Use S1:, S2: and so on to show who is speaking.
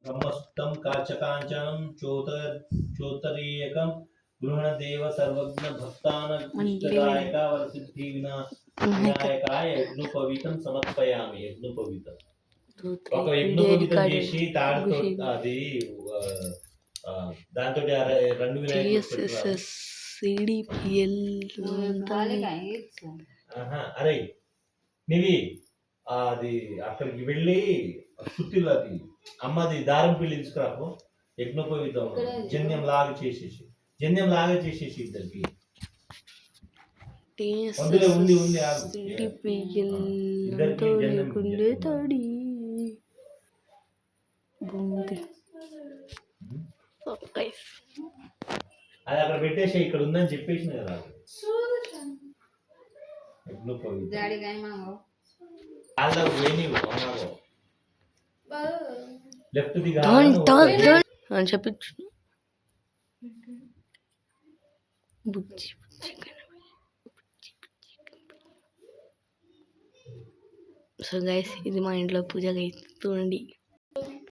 S1: ब्रह्मसुप्तं काचकाञ्चनं चोतरीयकं गृहणदेव सर्वज्ञ भक्तानामिष्टदायक वरसिद्धि विनायकाय यज्ञोपवीतं समर्पयामि यज्ञोपवीतं ఒక యజ్ఞోపవీతం చేసి తాడుతో అది దాంతో రెండు వినాయకులు అరే నీవి అది అక్కడికి వెళ్ళి సుత్తిలో అది అమ్మది దారం పిల్లి తీసుకురాకు యజ్ఞోపవీతం జన్యం లాగా చేసేసి ఇద్దరికి ఉంది అది అక్కడ పెట్టేసి ఇక్కడ ఉందని చెప్పేసిన కదా లెఫ్ట్
S2: అని చెప్పి సో గైస్ ఇది మా ఇంట్లో పూజ అవుతుంది.